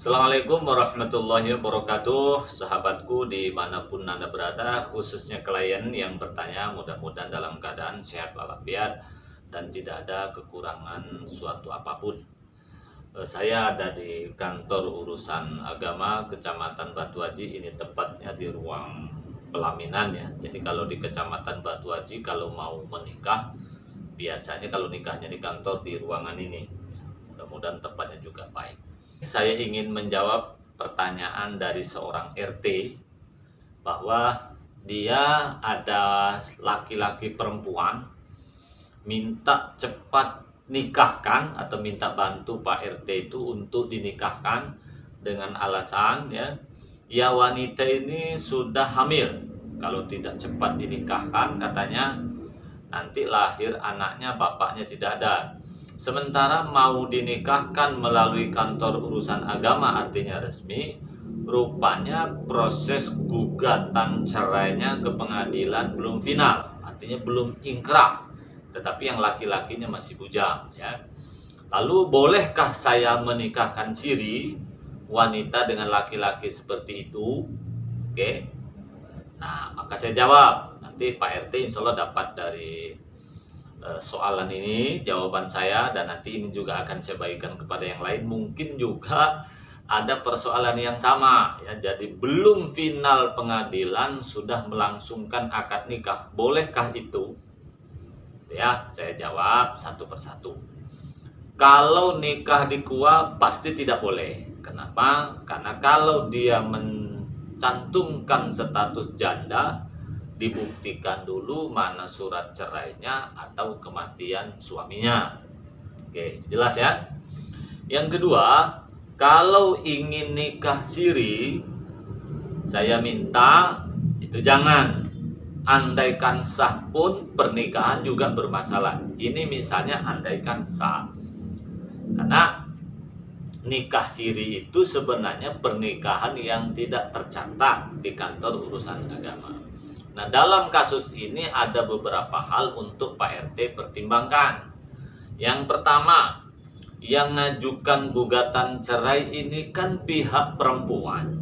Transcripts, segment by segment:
Assalamualaikum warahmatullahi wabarakatuh. Sahabatku dimanapun Anda berada, khususnya klien yang bertanya, mudah-mudahan dalam keadaan sehat walafiat dan tidak ada kekurangan suatu apapun. Saya ada di kantor urusan agama Kecamatan Batu Haji, ini tepatnya di ruang pelaminan ya. Jadi kalau di Kecamatan Batu Haji kalau mau menikah, biasanya kalau nikahnya di kantor di ruangan ini. Mudah-mudahan tempatnya juga baik. Saya ingin menjawab pertanyaan dari seorang RT bahwa dia ada laki-laki perempuan minta cepat nikahkan atau minta bantu Pak RT itu untuk dinikahkan dengan alasan ya wanita ini sudah hamil. Kalau tidak cepat dinikahkan katanya nanti lahir anaknya bapaknya tidak ada. Sementara mau dinikahkan melalui kantor urusan agama artinya resmi, rupanya proses gugatan cerainya ke pengadilan belum final, artinya belum inkrah, tetapi yang laki-lakinya masih bujang ya. Lalu bolehkah saya menikahkan siri wanita dengan laki-laki seperti itu? Oke. Nah, maka saya jawab. Nanti Pak RT insya Allah dapat dari soalan ini jawaban saya, dan nanti ini juga akan saya bagikan kepada yang lain. Mungkin juga ada persoalan yang sama ya. Jadi belum final pengadilan sudah melangsungkan akad nikah, bolehkah itu? Ya, saya jawab satu persatu. Kalau nikah di KUA pasti tidak boleh. Kenapa? Karena kalau dia mencantumkan status janda, dibuktikan dulu mana surat cerainya atau kematian suaminya. Oke, jelas ya. Yang kedua, kalau ingin nikah siri, saya minta itu jangan. Andaikan sah pun pernikahan juga bermasalah. Ini misalnya andaikan sah. Karena nikah siri itu sebenarnya pernikahan yang tidak tercatat di kantor urusan agama. Nah, dalam kasus ini ada beberapa hal untuk Pak RT pertimbangkan. Yang pertama, yang ngajukan gugatan cerai ini kan pihak perempuan.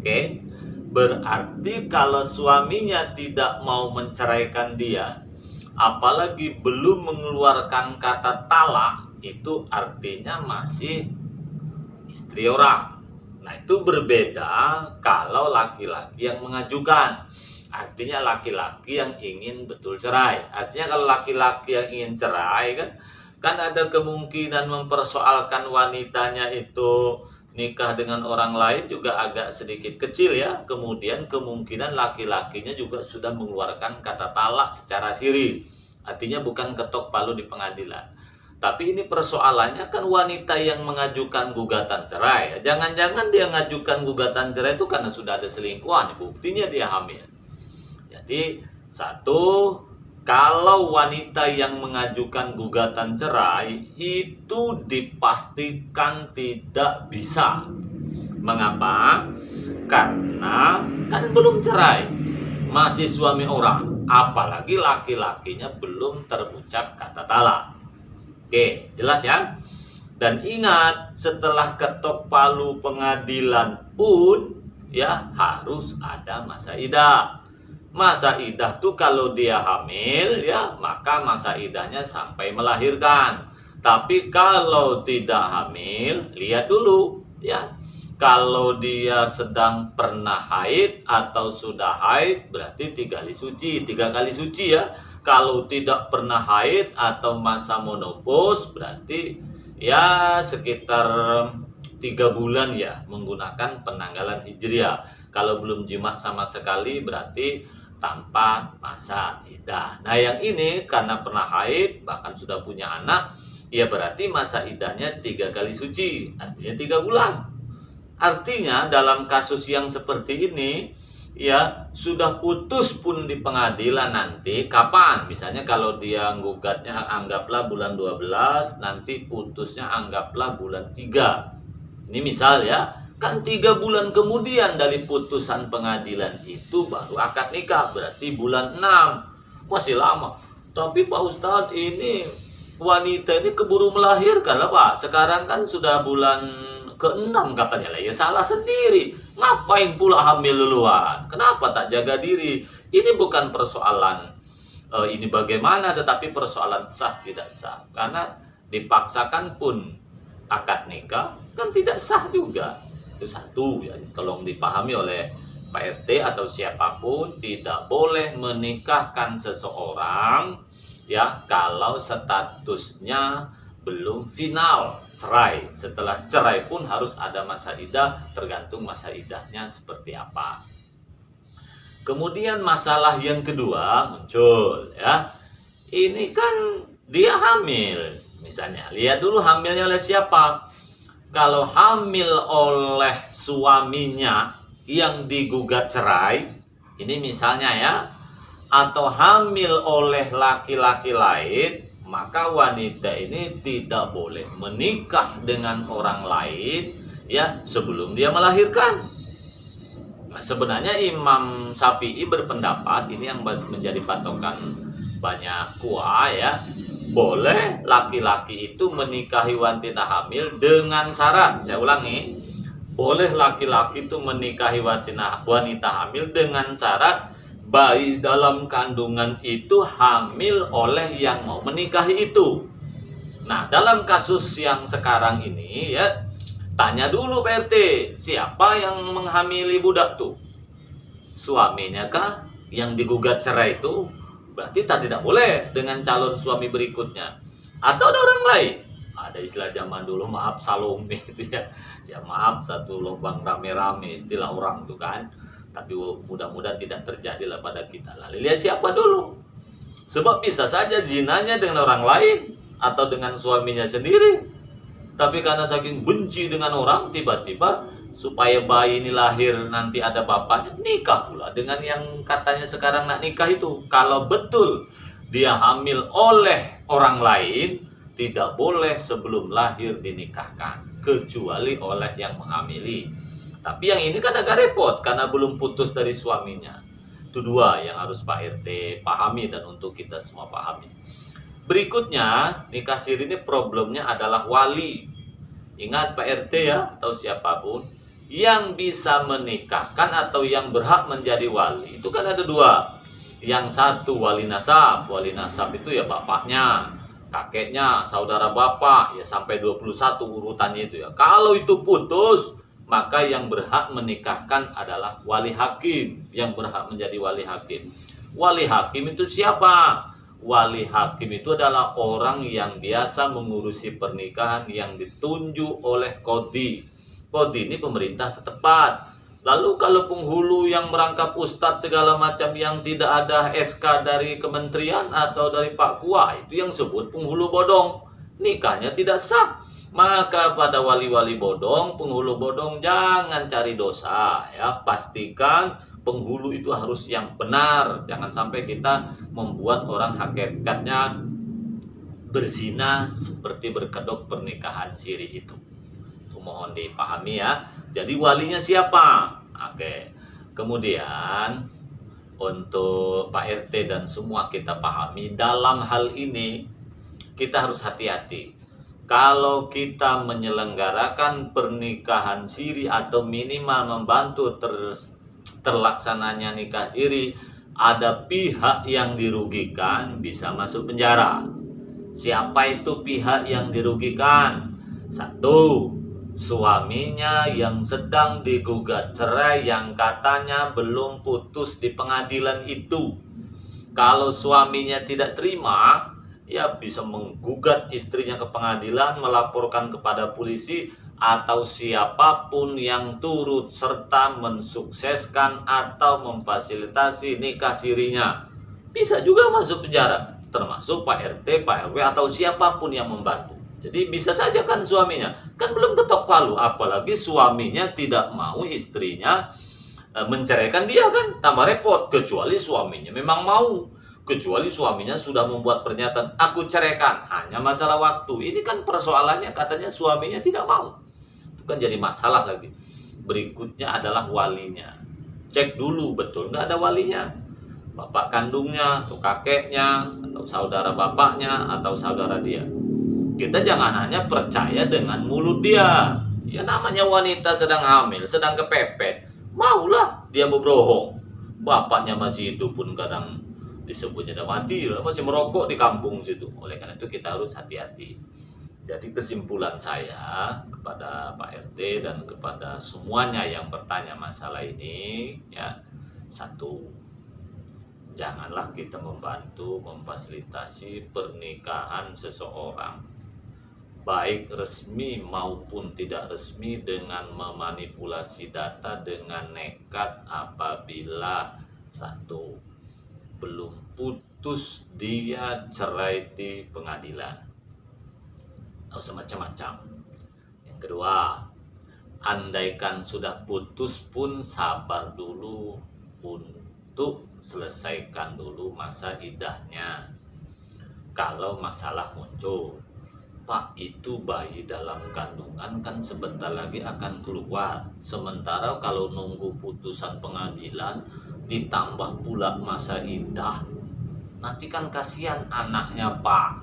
Oke? Berarti kalau suaminya tidak mau menceraikan dia, apalagi belum mengeluarkan kata talak, itu artinya masih istri orang. Nah, itu berbeda kalau laki-laki yang mengajukan. Artinya laki-laki yang ingin betul cerai. Artinya kalau laki-laki yang ingin cerai kan ada kemungkinan mempersoalkan wanitanya itu nikah dengan orang lain juga agak sedikit kecil ya. Kemudian kemungkinan laki-lakinya juga sudah mengeluarkan kata talak secara siri. Artinya bukan ketok palu di pengadilan. Tapi ini persoalannya kan wanita yang mengajukan gugatan cerai. Jangan-jangan dia mengajukan gugatan cerai itu karena sudah ada selingkuhan. Buktinya dia hamil. Jadi satu, kalau wanita yang mengajukan gugatan cerai itu dipastikan tidak bisa. Mengapa? Karena kan belum cerai, masih suami orang, apalagi laki-lakinya belum terucap kata talak. Oke, jelas ya? Dan ingat, setelah ketok palu pengadilan pun ya harus ada masa idah. Masa idah tuh kalau dia hamil ya maka masa idahnya sampai melahirkan. Tapi kalau tidak hamil, lihat dulu ya. Kalau dia sedang pernah haid atau sudah haid berarti 3 kali suci, 3 kali suci ya. Kalau tidak pernah haid atau masa menopause berarti ya sekitar 3 bulan ya menggunakan penanggalan hijriah. Kalau belum jima sama sekali berarti tanpa masa idah. Nah, yang ini karena pernah haid bahkan sudah punya anak, ya berarti masa idahnya 3 kali suci, artinya 3 bulan. Artinya dalam kasus yang seperti ini ya sudah putus pun di pengadilan nanti kapan? Misalnya kalau dia gugatnya anggaplah bulan 12, nanti putusnya anggaplah bulan 3. Ini misal ya. Kan 3 bulan kemudian dari putusan pengadilan itu baru akad nikah. Berarti bulan 6. Masih lama. Tapi Pak Ustadz, ini wanita ini keburu melahirkan lah Pak. Sekarang kan sudah bulan Keenam katanya lah, ya salah sendiri. Ngapain pula hamil duluan? Kenapa tak jaga diri? Ini bukan persoalan ini bagaimana, tetapi persoalan sah tidak sah. Karena dipaksakan pun akad nikah kan tidak sah juga. Itu satu ya, tolong dipahami oleh Pak RT atau siapapun, tidak boleh menikahkan seseorang ya kalau statusnya belum final cerai. Setelah cerai pun harus ada masa idah, tergantung masa idahnya seperti apa. Kemudian masalah yang kedua muncul ya. Ini kan dia hamil. Misalnya, lihat dulu hamilnya oleh siapa. Kalau hamil oleh suaminya yang digugat cerai, ini misalnya ya, atau hamil oleh laki-laki lain, maka wanita ini tidak boleh menikah dengan orang lain ya sebelum dia melahirkan. Nah, sebenarnya Imam Syafi'i berpendapat, ini yang menjadi patokan banyak kuah ya, boleh laki-laki itu menikahi wanita hamil dengan syarat. Saya ulangi, boleh laki-laki itu menikahi wanita hamil dengan syarat bayi dalam kandungan itu hamil oleh yang mau menikahi itu. Nah, dalam kasus yang sekarang ini ya, tanya dulu Pak RT, siapa yang menghamili budak tuh? Suaminya kah yang digugat cerai itu? Berarti tidak boleh dengan calon suami berikutnya. Atau ada orang lain? Ada istilah zaman dulu, maaf Salome itu ya. Ya maaf, satu lubang rame-rame istilah orang tuh kan. Tapi mudah-mudahan tidak terjadi lah pada kita. Lalu lihat siapa dulu. Sebab bisa saja zinanya dengan orang lain atau dengan suaminya sendiri. Tapi karena saking benci dengan orang, tiba-tiba supaya bayi ini lahir nanti ada bapaknya, nikah pula dengan yang katanya sekarang nak nikah itu. Kalau betul dia hamil oleh orang lain, tidak boleh sebelum lahir dinikahkan, kecuali oleh yang menghamili. Tapi yang ini kan agak repot karena belum putus dari suaminya. Itu dua yang harus Pak RT pahami dan untuk kita semua pahami. Berikutnya, nikah siri ini problemnya adalah wali. Ingat Pak RT ya, atau siapapun yang bisa menikahkan atau yang berhak menjadi wali itu kan ada dua. Yang satu wali nasab. Wali nasab itu ya bapaknya, kakeknya, saudara bapak, ya sampai 21 urutannya itu ya. Kalau itu putus, maka yang berhak menikahkan adalah wali hakim, yang berhak menjadi wali hakim. Wali hakim itu siapa? Wali hakim itu adalah orang yang biasa mengurusi pernikahan yang ditunjuk oleh qadhi. Qadhi ini pemerintah setempat. Lalu kalau penghulu yang merangkap ustadz segala macam yang tidak ada SK dari kementerian atau dari Pak Kua, itu yang sebut penghulu bodong. Nikahnya tidak sah. Maka pada wali-wali bodong, penghulu bodong, jangan cari dosa ya. Pastikan penghulu itu harus yang benar. Jangan sampai kita membuat orang hakikatnya berzina seperti berkedok pernikahan siri itu. Mohon dipahami ya. Jadi walinya siapa? Oke. Kemudian untuk Pak RT dan semua kita pahami, dalam hal ini kita harus hati-hati. Kalau kita menyelenggarakan pernikahan siri atau minimal membantu terlaksananya nikah siri, ada pihak yang dirugikan, bisa masuk penjara. Siapa itu pihak yang dirugikan? Satu, suaminya yang sedang digugat cerai yang katanya belum putus di pengadilan itu. Kalau suaminya tidak terima, ya bisa menggugat istrinya ke pengadilan, melaporkan kepada polisi atau siapapun yang turut serta mensukseskan atau memfasilitasi nikah sirinya. Bisa juga masuk penjara, termasuk Pak RT, Pak RW atau siapapun yang membantu. Jadi bisa saja kan suaminya, kan belum ketok palu, apalagi suaminya tidak mau istrinya menceraikan dia, kan tambah repot. Kecuali suaminya memang mau, kecuali suaminya sudah membuat pernyataan aku ceraikan, hanya masalah waktu. Ini kan persoalannya katanya suaminya tidak mau, itu kan jadi masalah lagi. Berikutnya adalah walinya. Cek dulu betul nggak ada walinya, bapak kandungnya atau kakeknya atau saudara bapaknya atau saudara dia. Kita jangan hanya percaya dengan mulut dia. Ya namanya wanita sedang hamil, sedang kepepet, maulah dia berbohong. Bapaknya masih hidup pun kadang disebutnya udah mati, masih merokok di kampung situ. Oleh karena itu kita harus hati-hati. Jadi kesimpulan saya kepada Pak RT dan kepada semuanya yang bertanya masalah ini, ya, satu, janganlah kita membantu memfasilitasi pernikahan seseorang, baik resmi maupun tidak resmi, dengan memanipulasi data dengan nekat apabila satu, belum putus dia cerai di pengadilan. Nggak usah macam-macam. Yang kedua, andaikan sudah putus pun sabar dulu untuk selesaikan dulu masa iddahnya. Kalau masalah muncul, Pak, itu bayi dalam kandungan kan sebentar lagi akan keluar. Sementara kalau nunggu putusan pengadilan ditambah pula masa iddah, nanti kan kasihan anaknya, Pak.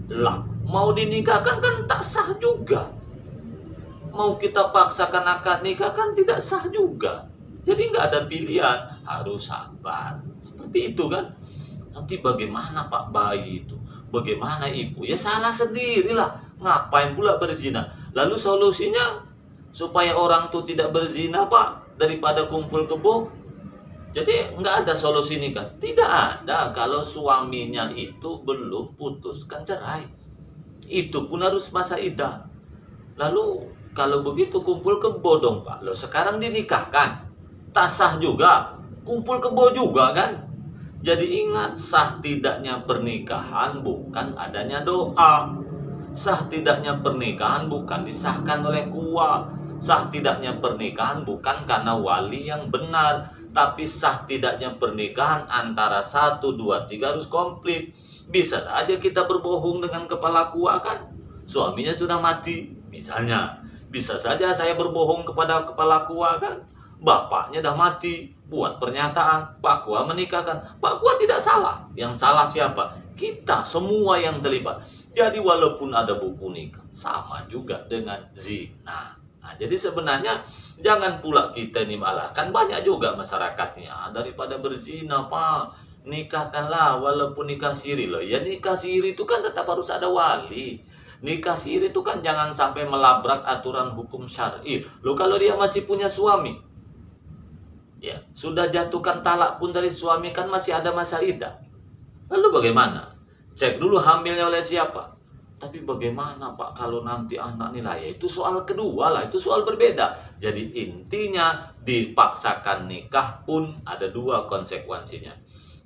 Lah, mau dinikahkan kan tak sah juga. Mau kita paksakan akad nikah kan tidak sah juga. Jadi nggak ada pilihan, harus sabar. Seperti itu kan. Nanti bagaimana Pak bayi itu? Bagaimana ibu? Ya salah sendirilah. Ngapain pula berzina? Lalu solusinya supaya orang tuh tidak berzina, Pak, daripada kumpul kebo. Jadi nggak ada solusi nikah. Tidak ada kalau suaminya itu belum putuskan cerai. Itu pun harus masa iddah. Lalu kalau begitu kumpul kebo dong, Pak. Loh sekarang dinikahkan. Tak sah juga. Kumpul kebo juga kan. Jadi ingat, sah tidaknya pernikahan bukan adanya doa. Sah tidaknya pernikahan bukan disahkan oleh kuah. Sah tidaknya pernikahan bukan karena wali yang benar, tapi sah tidaknya pernikahan antara 1, 2, 3 harus komplit. Bisa saja kita berbohong dengan kepala kuah kan, suaminya sudah mati misalnya. Bisa saja saya berbohong kepada kepala kuah kan, bapaknya dah mati, buat pernyataan Pak Kuah menikahkan. Pak Kuah tidak salah. Yang salah siapa? Kita semua yang terlibat. Jadi walaupun ada buku nikah, sama juga dengan zina. Nah, jadi sebenarnya jangan pula kita ini malah, kan banyak juga masyarakatnya, daripada berzina, Pak, nikahkanlah walaupun nikah siri loh. Ya nikah siri itu kan tetap harus ada wali. Nikah siri itu kan jangan sampai melabrak aturan hukum syar'i. Loh kalau dia masih punya suami, ya sudah jatuhkan talak pun dari suami kan masih ada masa iddah. Lalu bagaimana? Cek dulu hamilnya oleh siapa. Tapi bagaimana Pak kalau nanti anak nilai? Ya itu soal kedua lah, itu soal berbeda. Jadi intinya dipaksakan nikah pun ada dua konsekuensinya.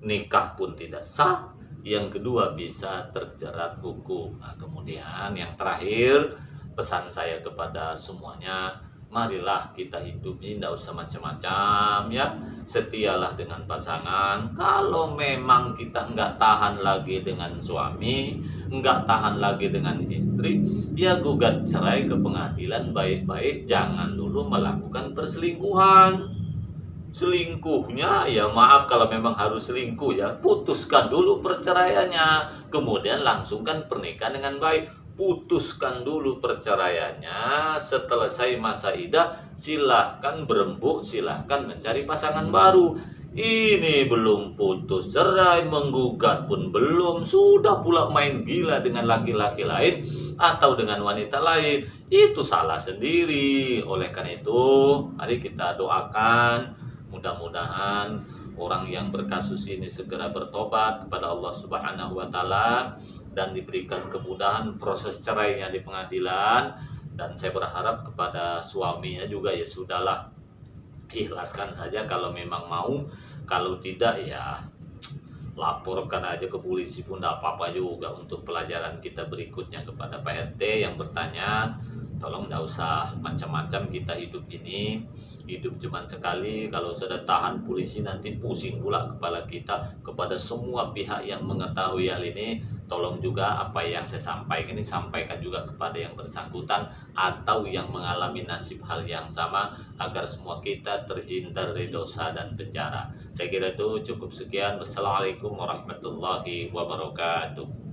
Nikah pun tidak sah, yang kedua bisa terjerat hukum. Nah, kemudian yang terakhir, pesan saya kepada semuanya, marilah kita hidup ini tidak usah macam-macam ya. Setialah dengan pasangan. Kalau memang kita nggak tahan lagi dengan suami, nggak tahan lagi dengan istri, ya gugat cerai ke pengadilan baik-baik. Jangan dulu melakukan perselingkuhan. Selingkuhnya ya maaf kalau memang harus selingkuh ya, putuskan dulu perceraiannya, kemudian langsungkan pernikahan dengan baik. Putuskan dulu perceraiannya, setelah selesai masa iddah silahkan berembuk, silahkan mencari pasangan baru. Ini belum putus cerai, menggugat pun belum, sudah pula main gila dengan laki-laki lain atau dengan wanita lain, itu salah sendiri. Oleh karena itu mari kita doakan mudah-mudahan orang yang berkasus ini segera bertobat kepada Allah Subhanahu wa taala dan diberikan kemudahan proses cerainya di pengadilan. Dan saya berharap kepada suaminya juga ya sudahlah, ikhlaskan saja kalau memang mau, kalau tidak ya laporkan aja ke polisi pun tidak apa-apa juga. Untuk pelajaran kita berikutnya kepada Pak RT yang bertanya, tolong tidak usah macam-macam, kita hidup ini hidup cuma sekali. Kalau sudah tahan polisi nanti pusing pula kepala kita. Kepada semua pihak yang mengetahui hal ini, tolong juga apa yang saya sampaikan ini sampaikan juga kepada yang bersangkutan atau yang mengalami nasib hal yang sama, agar semua kita terhindar dari dosa dan penjara. Saya kira itu cukup sekian. Wassalamualaikum warahmatullahi wabarakatuh.